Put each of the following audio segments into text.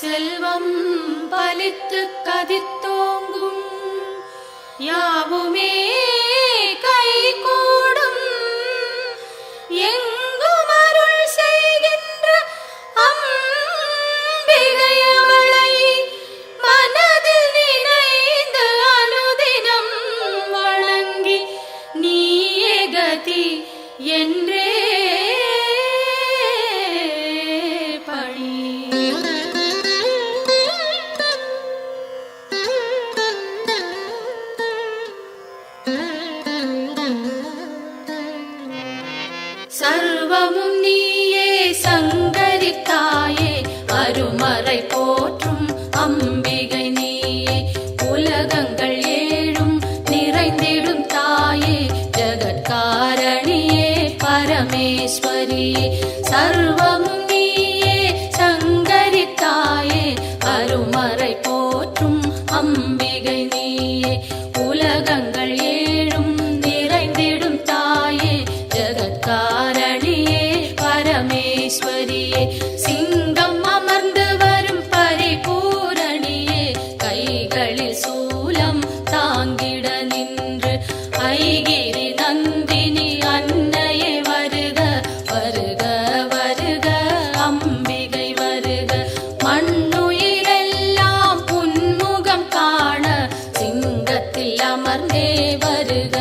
செல்வம் பலித்து கதித்தோங்கும் யாவுமே கைகூடும் எங்கும் அருள் செய்கின்ற அம்பிகை அவளை மனதில் நினைந்து அனுதினம் வணங்கி நீயே கதி என்றே சர்வமும் நீயே சங்கரி தாயே அருமறை போற்றும் அம்பிகை நீயே உலகங்கள் ஏழும் நிறைந்திடும் தாயே ஜகத்காரணியே பரமேஸ்வரியே சர்வமும் நீயே சங்கரி தாயே அருமறை போற்றும் அம்பிகை நீயே உலகங்கள் ஏழும் நிறைந்திடும் தாயே ஜகத்காரணியே பரமேஸ்வரியே சிங்கம் அமர்ந்து வரும் பரிபூரணியே கைகளில் சூலம் தாங்கிட நின்று ஐகிரி நந்தினி அன்னையே வருக வருக வருக அம்பிகை வருக மண்ணுயிரெல்லாம் புன்முகம் காண சிங்கத்தில் அமர்ந்தே வருக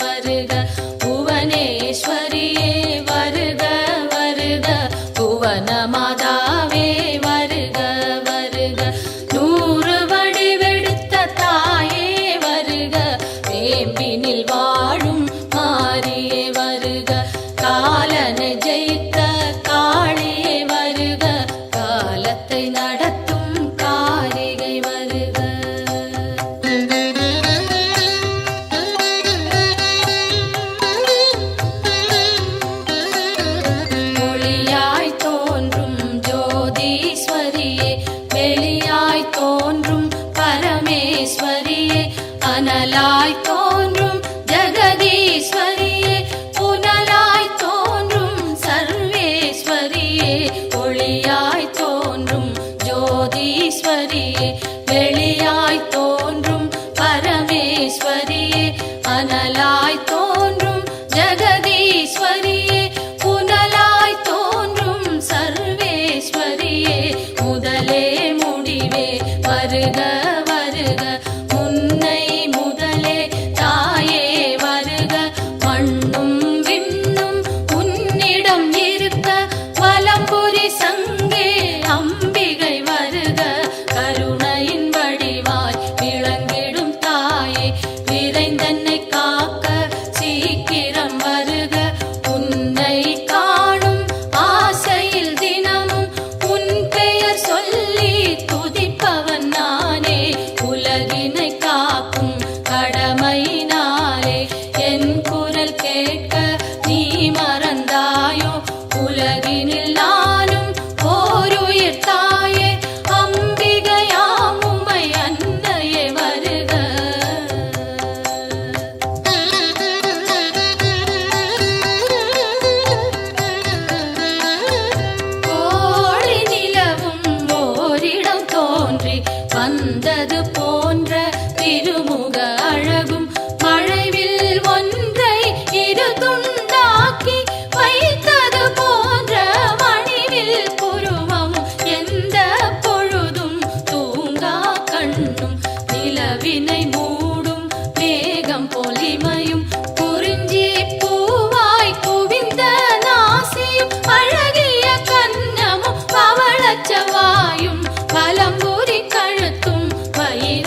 வருக புவனேஸ்வரியே வருக வருக புவன மாதாவே வருக வருக நூறு வடிவெடுத்த தாயே வருக வேம்பினில் வாழும் மாரியே வருக காலனை ஜெயித்த காளியே வருக காலத்தை நடத்தும் காரிகை வருக ஒளியாய் தோன்றும் ஜோதீஸ்வரியே வெளியாய் தோன்றும் பரமேஸ்வரியே அனலாய் தோன்றும் ஜெகதீஸ்வரியே புனலாய் தோன்றும் சர்வேஸ்வரியே ஒளியாய் தோன்றும் ஜோதீஸ்வரியே வெளியாய் தோன்றும் பரமேஸ்வரியே அனலாய் தோன்றும் ஜெகதீஸ்வரியே புனலாய் தோன்றும் சர்வேஸ்வரியே முதலே முடிவே வருக வருக முன்னை முதலே தாயே வருக மண்ணும் விண்ணும் உன்னிடம் இருக்க வலம்புரி சங்கே அம்பிகை வருக கருணையின் வடிவாய் விளங்கிடும் தாயே விரைந்தன்னை காக்க சீக்கிரம் வருக உன்னை காணும் ஆசையில் தினமும் உன் பெயர் சொல்லி துதிப்பவன் நானே உலகினை காக்கும் கடமையினாலே என் குரல் கேட்க நீ மறந்தாயோ உலகினில் நானும் ஓருயிர் தாயே அம்பிகையாம் உமை அன்னையே வருக கோடி நிலவும் ஓரிடம் தோன்றி வந்தது போன்ற திருமுக அழகும் மழைவில் ஒன்றை இரு துண்டாக்கி வைத்தது போன்ற மணிவில் புருவம் எந்த பொழுதும் தூங்கா கண்ணும் நிலவினை மூடும் மேகம் பொலிமையும் குறிஞ்சி பூவாய் குவிந்த நாசியும் அழகிய கன்னமும் பவளச்சவாயும் பலம்புரி கழுத்தும் வயிறு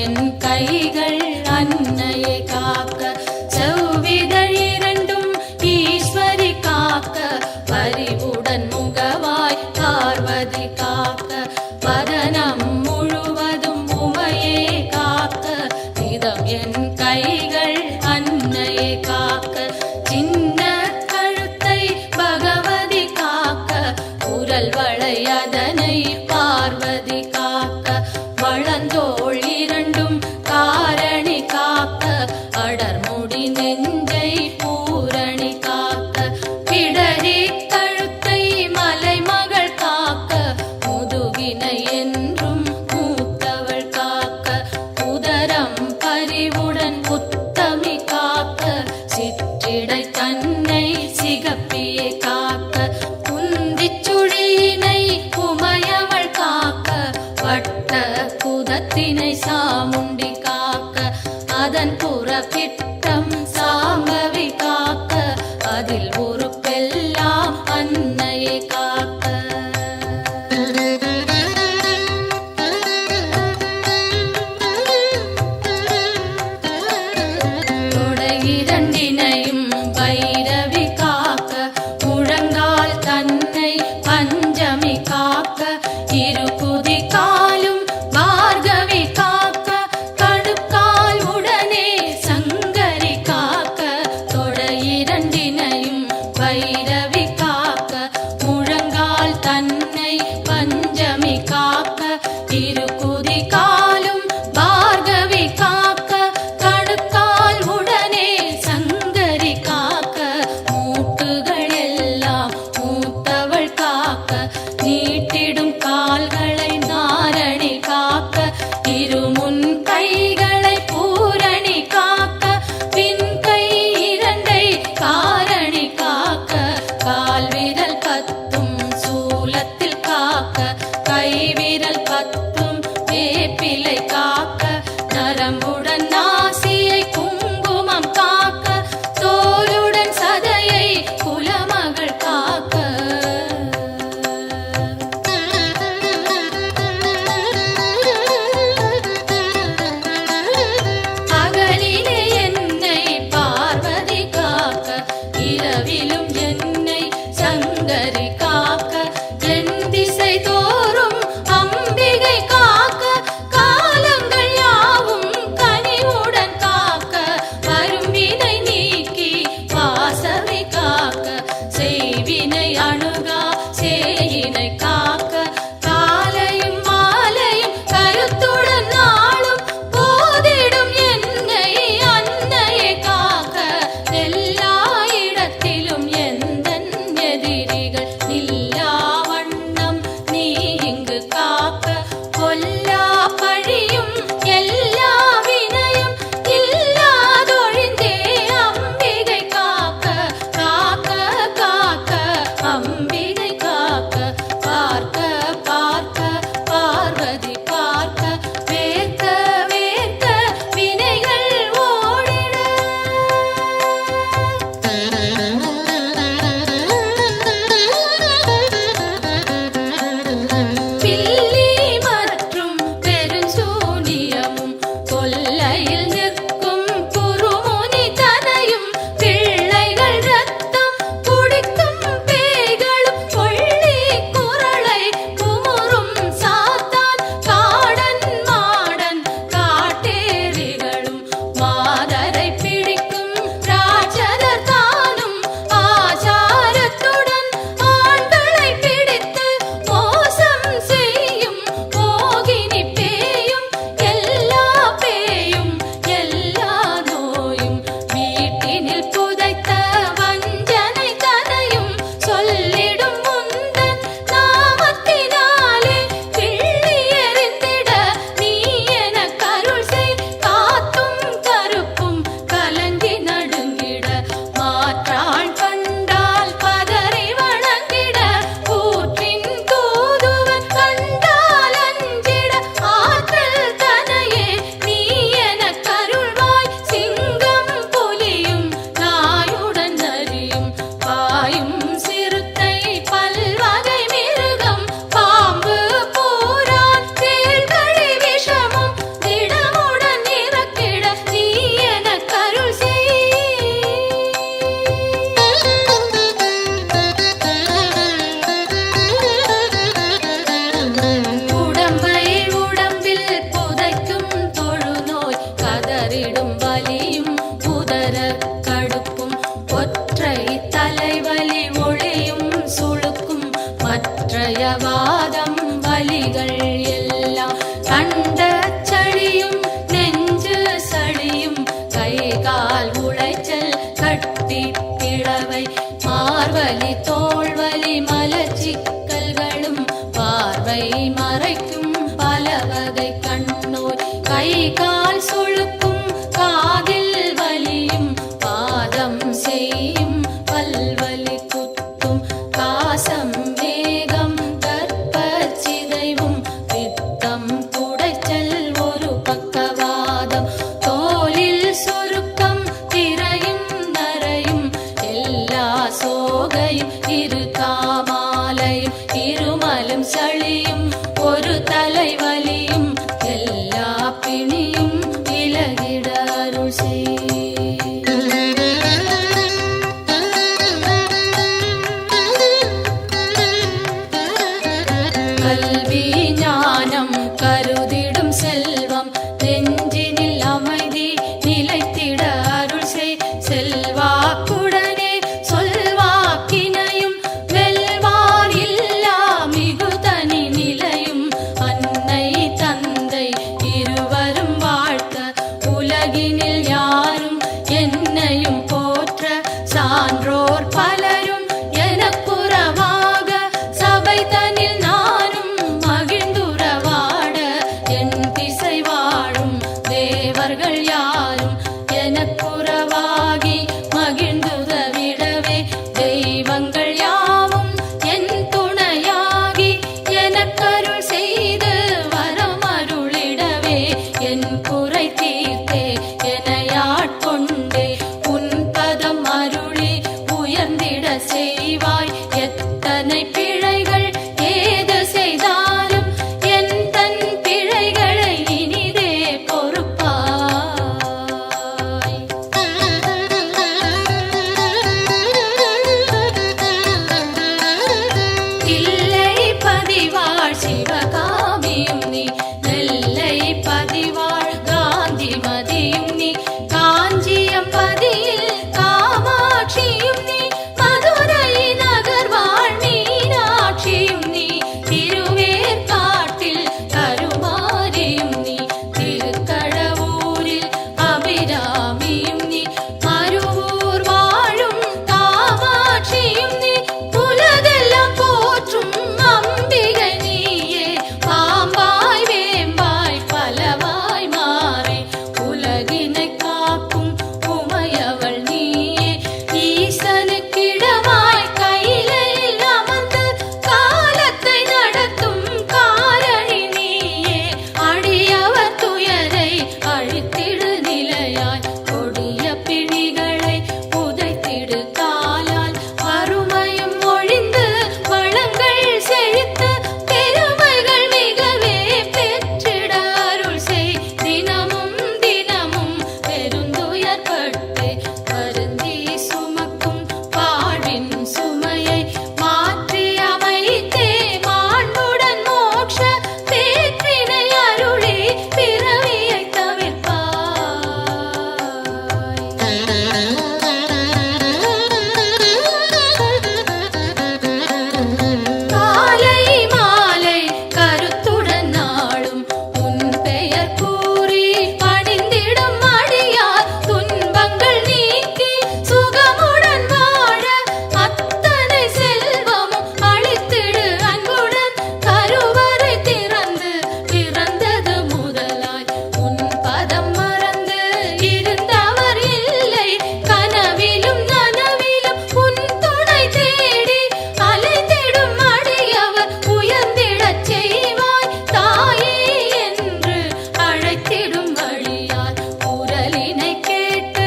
என் கைகள் அன்னையை காக்க, செவ்விதழ் இரண்டும் ஈஸ்வரி காக்க, பரிவுடன் முகவாய் பார்வதி காக்க, வதனம் முழுவதும் உமையே காக்க, இதம் என் கைகள் அன்னையை காக்க, சின்ன கழுத்தை பகவதி காக்க, குரல் வளை அதனை பார்வதி காக்க, வளந்தோள் இரண்டும் காரணி காக்க, அடர்முடி நெஞ்சை பூரணி காக்க, பிடரி கழுத்தை மலைமகள் காக்க, முதுகினை என்றும் மூத்தவள் காக்க, உதரம் பரிவுடன் உத்தமி காக்க, சிற்றிடை தன்னை சிகப்பியை காக்க, குந்திச் சுழியினை உமையவள் காக்க, வட்ட குதத்தினை சாமுண்டி காக்க, அதன் புறப்பிட்டம் சாம்பவி காக்க, அதில் உறுப்பெல்லாம் அன்னையை காக்க. தொடை இரண்டினையும் பைரவி காக்க, முழங்கால் தன்னை பஞ்சமி காக்க, இரு குதி காலும் பார்கவி காக்க, கடுக்கால் உடனே சங்கரி காக்க, தொடை இரண்டினையும் தோள்வலி மலச்சிக்கல்களும் பார்வை மறைக்கும் பலவகை கண்ணோய் கை கால் சுளுக்கும் காதில் வலியும் பாதம் செய்யும் பல்வலி குத்தும் காசம் வேகம் கர்ப்பச்சிதைவும் பித்தம் குடைச்சல் ஒரு பக்கவாதம் தோலில் சுருக்கம் திரையும் நரையும் எல்லா சோகையும் இரு காமாலையும் இருமலும் சளியும் ஒரு தலைவலியும் எல்லா பிணியும் விலகிட அருள் செய். கல்வி ஞானம் கருதிடும் செல்வம் நெஞ்சினில் அமைதி நிலைத்திட அருள் செய். செல்வாக்குடனே சொல்வாக்கினையும் வெல்வார் இல்லா மிகுதனி நிலையும் அன்னை தந்தை இருவரும் வாழ்த்த உலகினில் யாரும் என்னையும் போற்ற சான்றோர் பலரும் எனக்குறவாக சபை தனில் நானும் மகிழ்ந்துறவாட என் திசை வாழும் தேவர்கள் யாரும் எனக்குறவாகி மகிழ்ந்துதவிடவே தெய்வங்கள் யாவும் என் துணையாகி எனக்கருள் செய்து வரமருளிடவே என் குறை தீர்த்தே எனையாட்கொண்டே உன் பதம் அருளி உயர்ந்திட செய்வாய். எத்தனை பிழைகள் ஏது செய்தாலும் என் தன் பிழைகளை இனிதே பொறுப்பாய். தில்லை பதிவாழ் சிவகாமியும் நீ நெல்லை பதிவாழ் காந்தி மதியும் நீ காஞ்சியம் பதியில் காமாட்சியும் நீ மதுரை நகர் வாழ் மீனாட்சியும் நீ திருவேற்காட்டில் கருமாரியும் நீ திருக்கடவூரில் அபிராமியும் நீ மருவூர் வாழும் காமாட்சியும் நீ உலகெல்லாம் போற்றும் அம்பிகை நீயே பாம்பாய் வேம்பாய் பலவாய் மாறி உலகினை காக்கும் உமையவள் நீயே ஈசனுக்கிடமாய் கையிலையில் அமர்ந்து காலத்தை நடத்தும் காரணி நீயே அடியவர் துயரை அழித்திடு நிலையாய் கொடிய பிணிகளை உதைத்திடு காலால் வறுமையும் ஒழிந்து வளங்கள் செழித்து பெருமைகள் மிகவே பெற்றிட அருள் செய். தினமும் தினமும் பெருந்துயர்பட்டு வருந்தி சுமக்கும் வாழ்வின் சுமையை மாற்றி அமைத்தே மாண்புடன் மோட்ச பேற்றினை அருளி பிறவியை தவிர்ப்பாய். காலை மாலை கருத்துடன் நாளும் உன் பெயர் கூறி பணிந்திடும் அடியார் துன்பங்கள் நீக்கி சுகமுடன் வாழ அத்தனை செல்வமும் அளித்திடு அன்புடன் கருவறை திறந்து பிறந்தது முதலாய் உன் பதம் மறந்து இருந்தவர் இல்லை கனவிலும் நனவிலும் உன் துணை தேடி அலைந்திடும் அடியவர் உயர்ந்திடச் செய்வாய். தாயே என்று அழைத்திடும் வழியார் குரலினை கேட்டு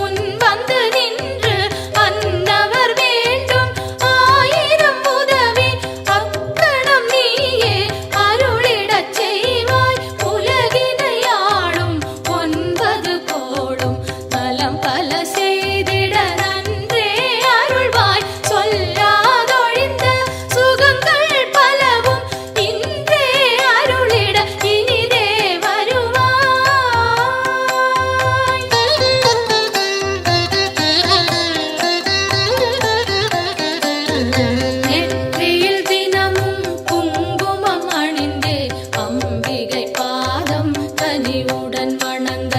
உன் வந்து நின்று அன்னவர் வேண்டும் ஆயிரம் உதவி அக்கணம் நீயே அருளிடச் செய்வாய். உலகினை ஆளும் 9 கோடும் நலம் பல செய்திட நன்றே அருள்வாய். சொல்லாதொழிந்த சுகங்கள் பலவும் இன்றே அருளிட இனிதே வருவாய். நெற்றியில் தினமும் குங்குமம் அணிந்தே அம்பிகை பாதம் கனிவுடன் வணங்க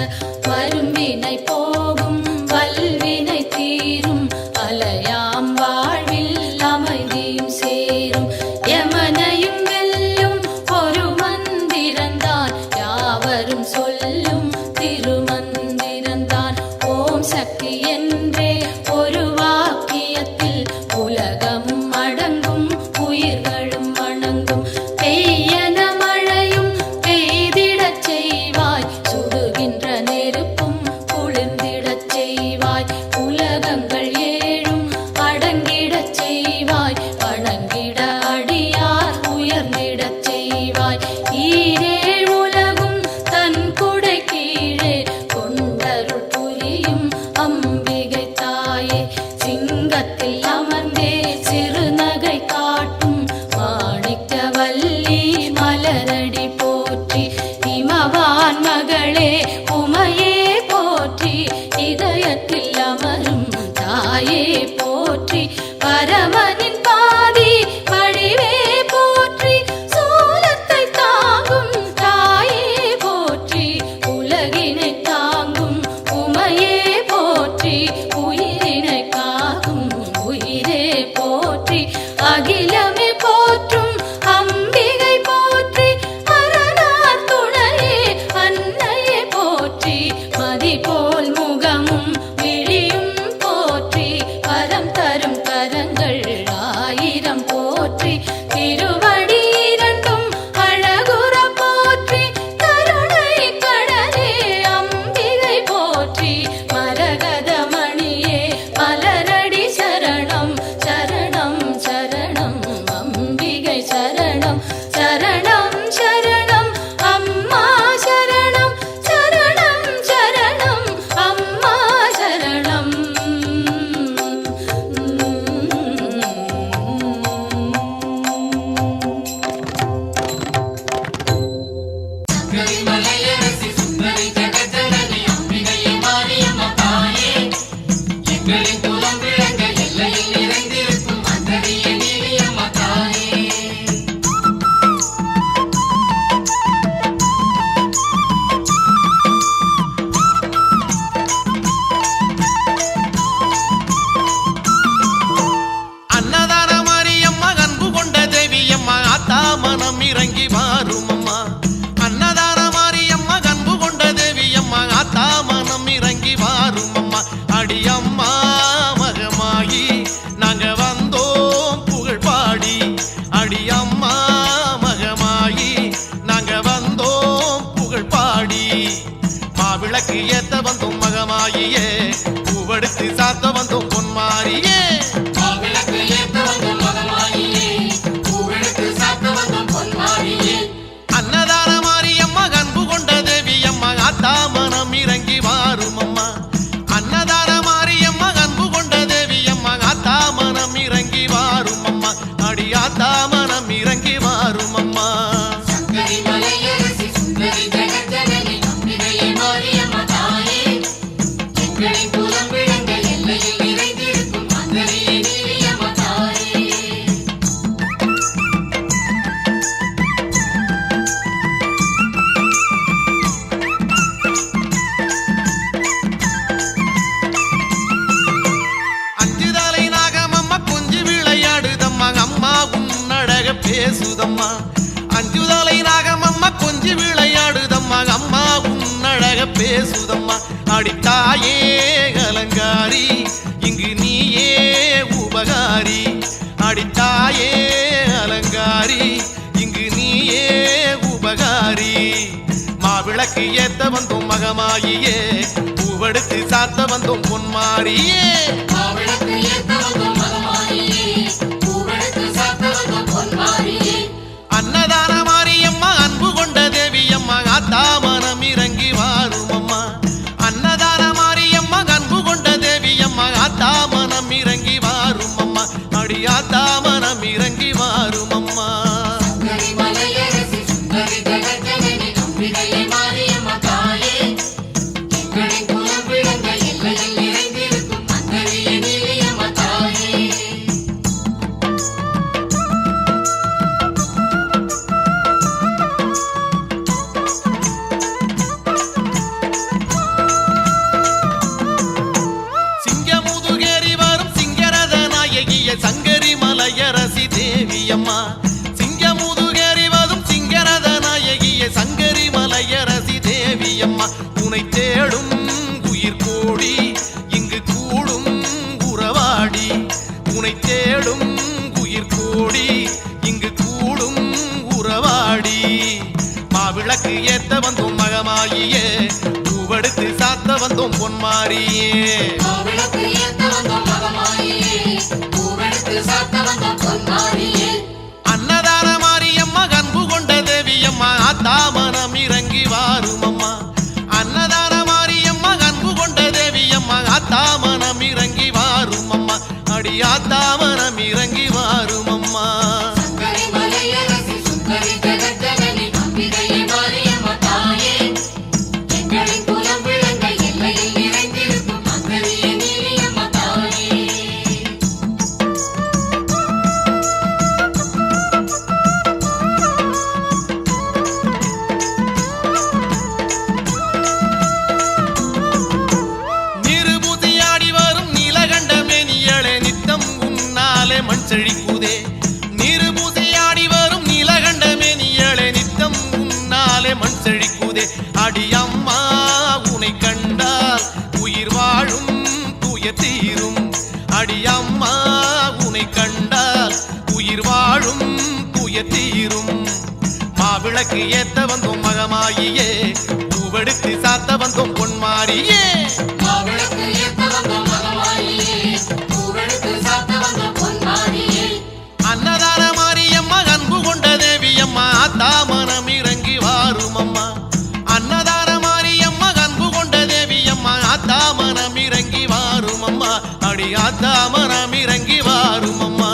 வரும்பினை போகும் வல்வினை தீரும் அலையாம் வாழ்வில் சொல்லும் திருமந்திரந்தான் ஓம் சக்தி என்றே ஒரு வாக்கியத்தில் உலகமும் அடங்கும் உயிர்களும் வணங்கும் பெய்யன மழையும் பெய்திடச் செய்வாய் சுடுகின்ற நெருப்பும் குளிர்ந்திடச் செய்வாய் உலகங்கள் ஏழும் அடங்கிடச் செய்வாய் வணங்கிட அடியார் உயர்ந்திடச் செய்வாய் ஈரேழ் உலகும் தன் குடை கீழே கொண்டருள் புரியும் அம்பிகை தாயே சிங்கத்தில் அமர்ந்தே சிறுநகை காட்டும் மாணிக்கவல்லி மலரடி போற்றி இமவான் மகளே உமையே போற்றி இதயத்தில் அமரும் தாயே போற்றி பரமனின் பாதி வடிவே போற்றி சூலத்தை தாங்கும் தாயே போற்றி உலகினை தாங்கும் உமையே போற்றி உயிரினை காக்கும் உயிரே போற்றி அகிலமே போற்றும் அம்பிகை போற்றி அரணார் துணையே அன்னையே போற்றி மதி போல் முகமும் விழியும் போற்றி வரம் தரும் கரங்கள் ஆயிரம் போற்றி திருவடி இரண்டும் அழகுற போற்றி கருணை கடலே அம்பிகை போற்றி மரகத மணியே மலரடி சரணம் சரணம் சரணம் அம்பிகை சரணம் சரணம் சரணம் அம்மா சரணம் சரணம் சரணம் அம்மா சரணம் மலையரசி சுந்தரி ஜெகஜனனி அம்பிகையே மாரியம்மா தாயே எங்களின் குலம் விளங்க எல்லையில் நிறைந்திருக்கும் அந்தரியே நீலியம்மா தாயே அன்னதான மாரியம்மா அன்பு கொண்ட தேவியம்மா ஆத்தா மனம் இறங்கி வாரும் அம்மா அன்னதான மாரியம்மா அன்பு கொண்ட தேவியம்மா ஆத்தா மனம் இறங்கி வாரும் அம்மா அடியம்மா மகமாயி நாங்க வந்தோம் புகழ் பாடி அடியம்மா மகமாயி நாங்க வந்தோம் புகழ் பாடி மாவிளக்கு ஏத்த வந்தோம் மகமாயியே பூவெடுத்து சாத்த வந்தோம் பொன்மாரியே மாவிளக்கு ஏத்த வந்தோம் மகமாயியே பூவெடுத்து சாத்த வந்தோம் பொன்மாரியே அன்னதான மாரியம்மா அன்பு கொண்ட தேவியம்மா ஆத்தா மனம் இறங்கி வாரும் அம்மா அன்னதான மாரியம்மா அன்பு கொண்ட தேவியம்மா ஆத்தா மனம் இறங்கி வாரும் அம்மா அடி ஆத்தா மனம் இறங்கி வாரும் அம்மா சங்கரி மலையரசி சுந்தரி ஜெகஜனனி அம்பிகையே மாரியம்மா தாயே எங்களின் குலம் விளங்க எல்லையில் நிறைந்திருக்கும் அந்தரியே நீலியம்மா தாயே அஞ்சுதலை நாகமம்மா கொஞ்சி விளையாடுதம்மா அம்மா உன்னழக பேசுதம்மா அஞ்சுதலை நாகமம்மா கொஞ்சி விளையாடுதம்மா அம்மா உன்னழக பேசுதம்மா அடித்தாயே அலங்காரி இங்கு நீயே உபகாரி அடித்தாயே அலங்காரி இங்கு நீயே உபகாரி மாவிளக்கு ஏத்த வந்தோம் மகமாயியே பூவெடுத்து சாத்த வந்தோம் பொன்மாரியே மாவிளக்கு ஏத்த வந்தோம் மகமாயியே பூவெடுத்து சாத்த வந்தோம் பொன்மாரியே அன்னதான மாரியம்மா அன்பு கொண்ட தேவியம்மா ஆத்தா மனம் இறங்கி வாரும் அம்மா அன்னதான மாரியம்மா அன்பு கொண்ட தேவியம்மா ஆத்தா மனம் இறங்கி வாரும் அம்மா அடி ஆத்தா மனம் இறங்கி வாரும் அம்மா சங்கரி மலையரசி சுந்தரி ஜெகஜனனி அம்பிகையே மாரியம்மா தாயே எங்களின் குலம் விளங்க எல்லையில் நிறைந்திருக்கும் அந்தரியே நீலியம்மா தாயே சிங்கமுதுகேறி வரும் சிங்கரத நாயகிய சங்கரி மலையரசி தேவி அம்மா உனை தேடும் உயிர் கோடி இங்கு கூடும் உறவாடி உனை தேடும் உயிர் கோடி இங்கு கூடும் உறவாடி மாவிளக்கு ஏத்த வந்தோம் மகமாயியே பூவெடுத்து சாத்த வந்தோம் பொன்மாரியே அன்னதான மாரியம்மா அன்பு கொண்ட தேவியம்மா ஆத்தா மனம் இறங்கி வாரும் அம்மா அன்னதான மாரியம்மா அன்பு கொண்ட தேவியம்மா ஆத்தா மனம் இறங்கி வாரும் அம்மா அடி ஆத்தா மனம் இறங்கி வாரும் அம்மா மண் செழிக்குதே நீரு பூசையாடி வரும் நீலகண்டமே நீயளே நித்தம் உன்னாலே மண் செழிக்குதே அடி அம்மா உனை கண்டால் உயிர் வாழும் தூய தீரும் அடி அம்மா உனை கண்டால் உயிர் வாழும் தூய தீரும் மாவிளக்கு ஏத்த வந்தோம் மகமாயியே பூவெடுத்து சாத்த வந்தோம் பொன்மாரியே அன்னதான மாரியம்மா அன்பு கொண்ட தேவியம்மா ஆத்தா மனம் இறங்கி வாரும் அம்மா அன்னதான மாரியம்மா அன்பு கொண்ட தேவியம்மா ஆத்தா மனம் இறங்கி வாரும் அம்மா அடி ஆத்தா மனம் இறங்கி வாரும் அம்மா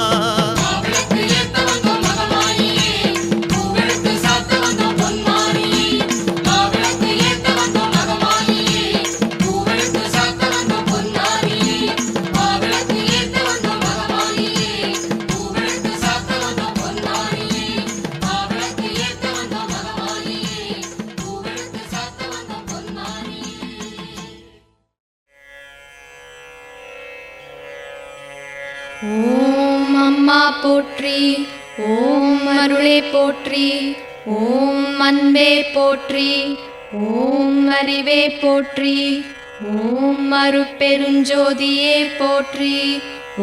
ஓம் அம்மா போற்றி ஓம் அருளே போற்றி ஓம் அன்பே போற்றி ஓம் அறிவே போற்றி ஓம் அருட்பெருஞ்சோதியே போற்றி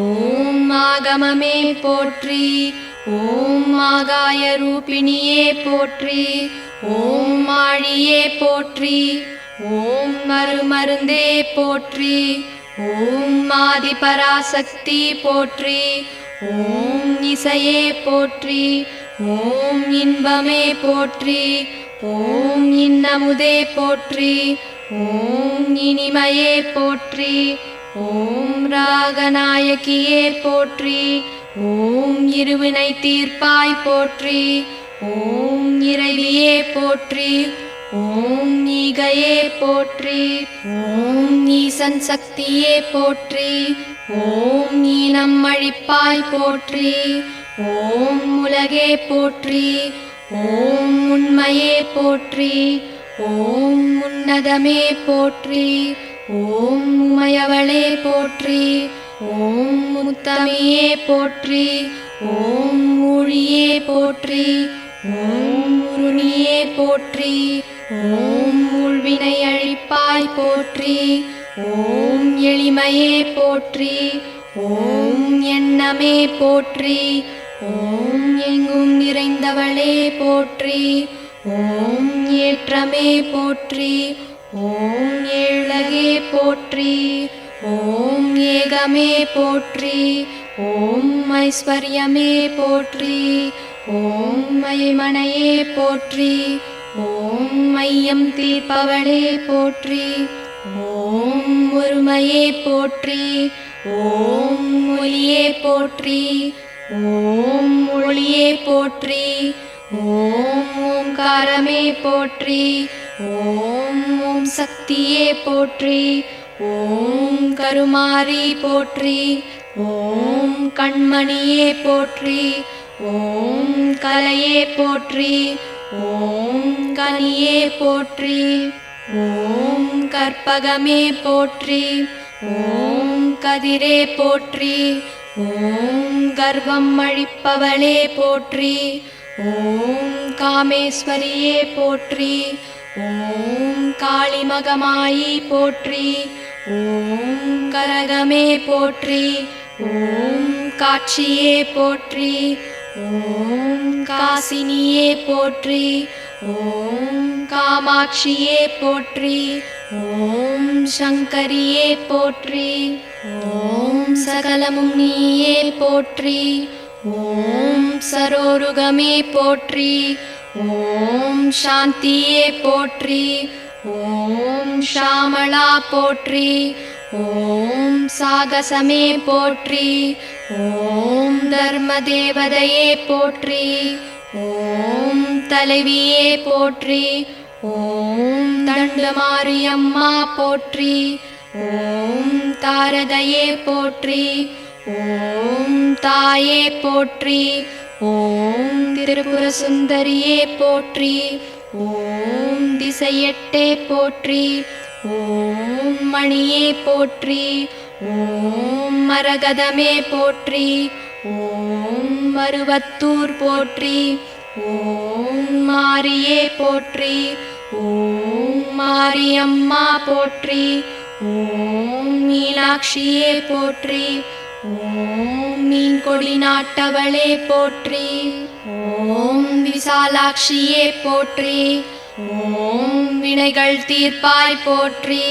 ஓம் ஆகமமே போற்றி ஓம் ஆகாய ரூபிணியே போற்றி ஓம் ஆழியே போற்றி ஓம் அருமருந்தே போற்றி ஓம் ஆதி பராசக்தி போற்றி ஓம் இசையே போற்றி ஓம் இன்பமே போற்றி ஓம் இன்னமுதே போற்றி ஓம் இனிமையே போற்றி ஓம் ராகநாயகியே போற்றி ஓம் இருவினை தீர்ப்பாய் போற்றி ஓம் இறைவியே போற்றி ஓம் ஈகையே போற்றி ஓம் ஈசன் சக்தியே போற்றி ஓம் ஈனம் அழிப்பாய் போற்றி ஓம் உலகே போற்றி ஓம் உண்மையே போற்றி ஓம் உன்னதமே போற்றி ஓம் உமையவளே போற்றி ஓம் முத்தமியே போற்றி ஓம் ஊழியே போற்றி ஓம் உருணியே போற்றி ஓம் உள்வினை அழிப்பாய் போற்றி ஓம் எளிமையே போற்றி ஓம் எண்ணமே போற்றி ஓம் எங்கும் நிறைந்தவளே போற்றி ஓம் ஏற்றமே போற்றி ஓம் ஏழகே போற்றி ஓம் ஏகமே போற்றி ஓம் ஐஸ்வர்யமே போற்றி ஓம் மைமனையே போற்றி ஓம் மையம் தீர்ப்பவளே போற்றி ஓம் ஒருமையே போற்றி ஓம் ஒளியே போற்றி ஓம் ஒளியே போற்றி ஓம் ஓம்காரமே போற்றி ஓம் ஓம் சக்தியே போற்றி ஓம் கருமாரி போற்றி ஓம் கண்மணியே போற்றி ஓம் கலையே போற்றி ஓம் கனியே போற்றி ஓம் கற்பகமே போற்றி ஓம் கதிரே போற்றி ஓம் கர்வம் அழிப்பவளே போற்றி ஓம் காமேஸ்வரியே போற்றி ஓம் காளிமகமாயி போற்றி. ஓம் கரகமே போற்றி. ஓம் காட்சியே போற்றி. ஓம் காசினியே போற்றி. ஓம் காமாட்சியே போற்றி. ஓம் சங்கரியே போற்றி. ஓம் சகலமும் நீயே போற்றி. ஓம் சரோருகமே போற்றி. ஓம் சாந்தியே போற்றி. ஓம் ஷாமளா போற்றி. ஓம் சாகசமே போற்றி. ஓம் தர்மதேவதையே போற்றி. ஓம் தலைவியே போற்றி. ஓம் தண்டமாரியம்மா போற்றி. ஓம் தாரதையே போற்றி. ஓம் தாயே போற்றி. ஓம் திரிபுர சுந்தரியே போற்றி. ஓம் திசையெட்டே போற்றி. ஓம் மணியே போற்றி. ஓம் மரகதமே போற்றி. ஓம் மருவத்தூர் போற்றி. ஓம் மாரியே போற்றி. ஓம் மாரியம்மா போற்றி. ஓம் மீனாட்சியே போற்றி. ஓம் மீன்கொடி நாட்டவளே போற்றி. ஓம் விசாலாட்சியே போற்றி. ஓம் வினைகள் தீர்ப்பாய் போற்றி.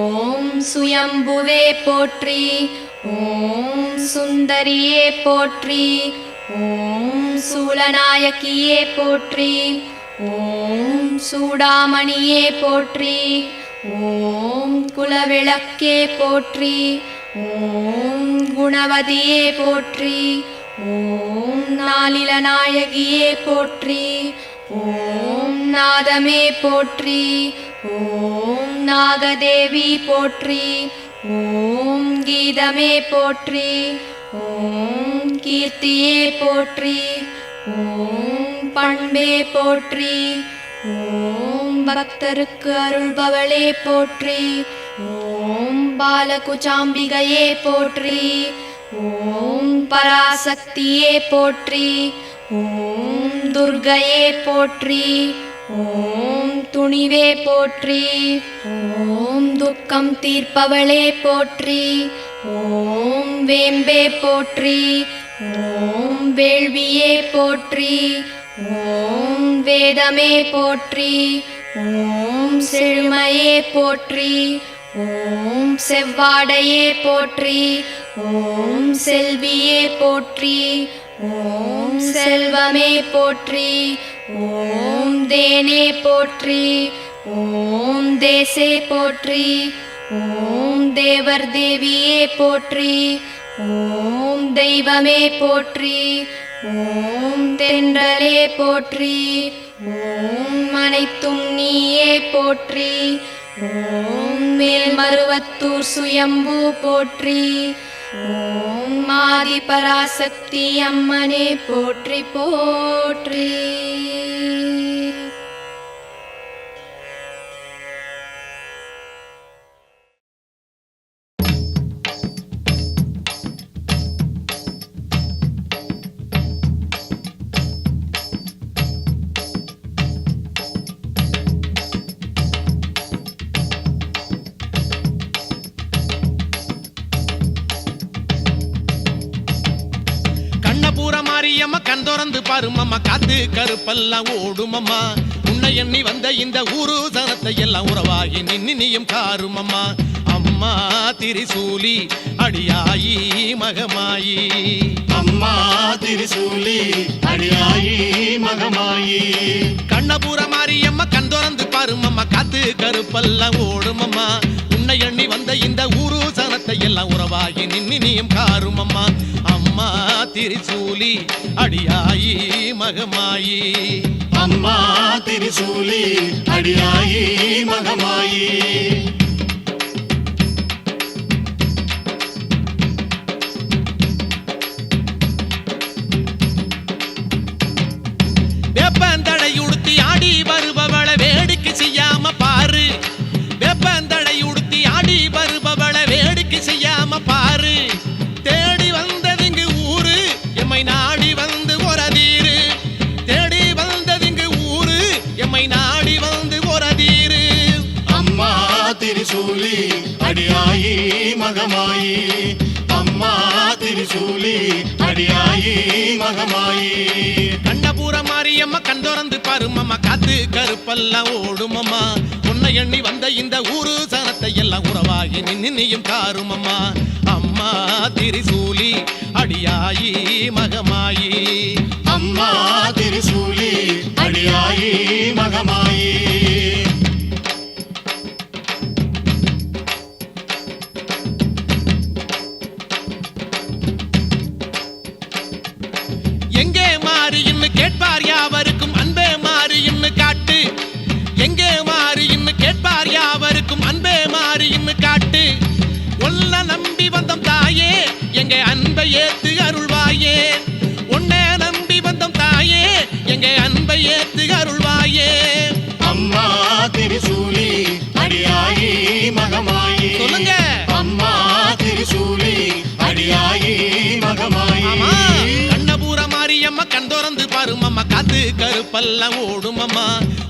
ஓம் சுயம்புவே போற்றி. ஓம் சுந்தரியே போற்றி. ஓம் சூலநாயகியே போற்றி. ஓம் சூடாமணியே போற்றி. ஓம் குலவிளக்கே போற்றி. ஓம் குணவதியே போற்றி. ஓம் நாளிலநாயகியே போற்றி. ஓம் நாதமே போற்றி. ஓம் நாகதேவி போற்றி. ஓம் கீதமே போற்றி. ஓம் கீர்த்தியே போற்றி. ஓம் பண்பே போற்றி. ஓம் பக்தருக்கு அருள்பவளே போற்றி. ஓம் பாலகுச்சாம்பிகையே போற்றி. ஓம் பராசக்தியே போற்றி. ஓம் துர்க்கையே போற்றி. ஓம் துணிவே போற்றி. ஓம் துக்கம் தீர்ப்பவளே போற்றி. ஓம் வேம்பே போற்றி. ஓம் வேள்வியே போற்றி. ஓம் வேதமே போற்றி. ஓம் செழுமையே போற்றி. ஓம் செவ்வாடையே போற்றி. ஓம் செல்வியே போற்றி. ஓம் செல்வமே போற்றி. ஓம் தேனே போற்றி. ஓம் தேசே போற்றி. ஓம் தேவர் தேவியே போற்றி. ஓம் தெய்வமே போற்றி. ஓம் தென்றலே போற்றி. ஓம் அனைத்தும் நீயே போற்றி. ஓம் மேல்மருவத்தூர் சுயம்பு போற்றி. ஓம் ஆதி பராசக்தி அம்மனே போற்றி போற்றி. மாரியம்மா கண் திறந்து பாருமம்மா, காத்து கருப்பெல்லாம் ஓடுமம்மா. உன்னை எண்ணி வந்த இந்த ஊரு சனத்தை எல்லாம் உறவாகி நின்னியும் காருமம்மா. அம்மா திரிசூலி அடியாயி மகமாயி. அம்மா திரிசூலி அடியாயி மகமாயி. கண்ணபுர மாரியம்மா கண் திறந்து பாருமம்மா, காத்து கருப்பெல்லாம் ஓடுமம்மா. உன்னை எண்ணி வந்த இந்த ஊரு சனத்தை எல்லாம் உறவாகி நின்னியும் காருமம்மா. அம்மா திரிசூலி அடியாயி மகமாயி. அம்மா திரிசூலி அடியாயி மகமாயி. வேப்பந்தடை உடுத்தி ஆடி வருபவள வேடிக்கை செய்யாம பாரு. வேப்பந்தடை உடுத்தி ஆடி வருபவள வேடிக்கை செய்யாம பாரு. தேடி வந்ததிங்கு ஊரு எம்மை நாடி வந்து ஒரதீரு. தேடி வந்ததிங்கு ஊரு எம்மை நாடி வந்து ஒரதீரு. திரிசூலி அடியாயி மகமாயி அம்மா திரிசூலி அடியாயி மகமாயி கண்ணபுர மாரியம்மா கண் திறந்து பாருமம்மா காத்து கருப்பெல்லாம் ஓடுமம்மா உன்னை எண்ணி வந்த இந்த ஊரு சனத்தை எல்லாம் உறவாகி நின்னியும் காருமம்மா அம்மா திரிசூலி அடியாயி மகமாயி அம்மா திரிசூலி அடியாயி மகமாயி எங்கே மாறின்னு கேட்பார் யாவருக்கும் அன்பே மாறின்னு காட்டு எங்கே மாறின்னு கேட்பார் யாவருக்கும் அன்பே மாறின்னு காட்டு ஒல்ல நம்பி வந்தம் தாயே எங்க அன்பை ஏத்து அருள்வாயே உன்னை நம்பி வந்தம் தாயே எங்க அன்பை ஏத்து அருள்வாயே அம்மா திரிசூலி அடியாயி மகமாயி சொல்லுங்க அம்மா திரிசூலி அடியாயி மகமாயி ஆமா கண்ணபுர மாரியம்மா கண் திறந்து பாருமம்மா காத்து கருப்பெல்லாம் ஓடுமம்மா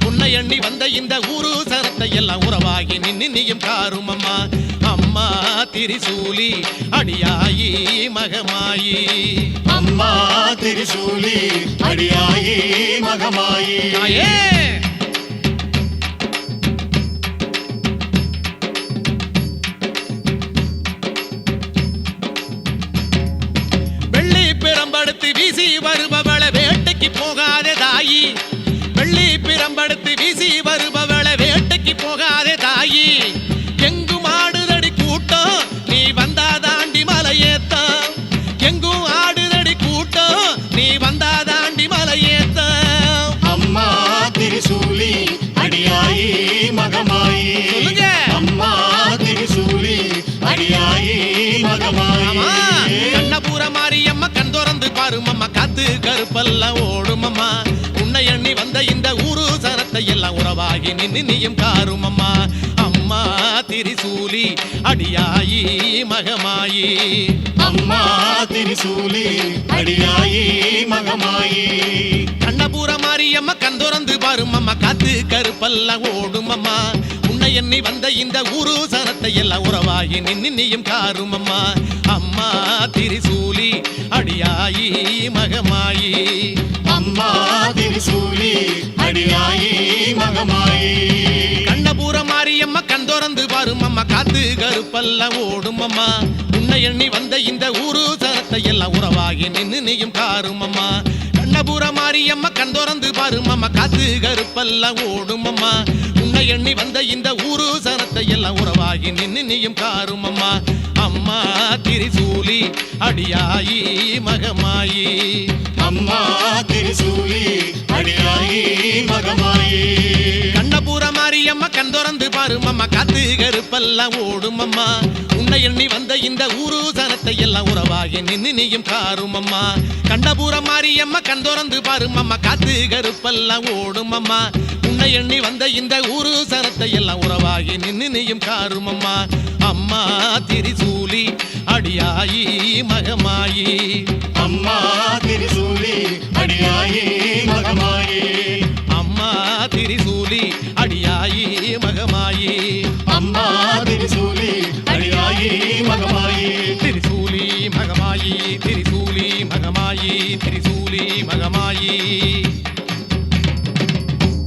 உன்னை எண்ணி வந்த இந்த ஊரு சனத்தை எல்லாம் உறவாகி நின்னியும் காருமம்மா அம்மா திரிசூலி அடியாயி மகமாயி அம்மா திரிசூலி அடியாயி மகமாயி தாயே வெள்ளி பிரம்படுத்து வீசி வருபவள வேட்டைக்கு போகாதே தாயி வெள்ளி பிரம்படுத்து வீசி வருபவள வேட்டைக்கு போகாதே தாயி எங்கும் ஆடுதடி கூட்டம் நீ வந்தா தாண்டி மலையேத்தம் எங்கும் ஆடுதடி கூட்டம் நீ வந்தா தாண்டி மலையேத்தம் அம்மா திரிசூலி அடியாயி மகமாயி சொல்லுங்க. அம்மா திரிசூலி அடியாயி மகமாயி ஆமா கண்ணபுர மாரியம்மா கண் திறந்து பாருமம்மா காத்து கருப்பெல்லாம் ஓடுமம்மா உன்னை எண்ணி வந்த இந்த ஊரு சனத்தை எல்லாம் உறவாகி நின்னியும் காருமம்மா அம்மா திரிசூலி அடியாயி மகமாயி அம்மா திரிசூலி அடியாயி மகமாயி கண்ணபுர மாரியம்மா கண் திறந்து பாருமம்மா காத்து கருப்பெல்லாம் ஓடுமம்மா உன்னை எண்ணி வந்த இந்த ஊரு சனத்தை எல்லாம் உறவாகி நின்னியும் காருமம்மா அம்மா திரிசூலி அடியாயி மகமாயி அம்மா திரிசூலி அடியாயி மகமாயி கண்ணபுர மாரியம்மா கண் திறந்து பாருமம்மா காத்து கருப்பெல்லாம் ஓடுமம்மா உன்னை எண்ணி வந்த இந்த ஊரு சனத்தை எல்லாம் உறவாகி நின்னியும் காருமம்மா கண்ணபுர மாரியம்மா கண் திறந்து பாருமம்மா காத்து கருப்பெல்லாம் ஓடுமம்மா உன்னை எண்ணி வந்த இந்த ஊரு சனத்தை எல்லாம் உறவாகி நின்னியும் காருமம்மா அம்மா திரிசூலி அடியாயி மகமாயி அம்மா திரிசூலி அடியாயி மகமாயி கண்ணபுர மாரியம்மா கண் திறந்து பாருமம்மா காத்து கருப்பெல்லாம் ஓடுமம்மா உன்னை எண்ணி வந்த இந்த ஊரு சனத்தை எல்லாம் உறவாகி நின்னியும் காருமம்மா கண்ணபுர மாரியம்மா கண் திறந்து பாருமம்மா காத்து கருப்பெல்லாம் ஓடுமம்மா உன்னை எண்ணி வந்த இந்த ஊரு சனத்தை எல்லாம் உறவாகி நின்னியும் காருமம்மா அம்மா திரிசூலி அடியாயி மகமாயி அம்மா திரிசூலி அடியாயி மகமாயி அம்மா திரிசூலி அடியாயி மகமாயி அம்மா திரிசூலி அடியாயி மகமாயி திரிசூலி மகமாயி திரிசூலி மகமாயி திரிசூலி மகமாயி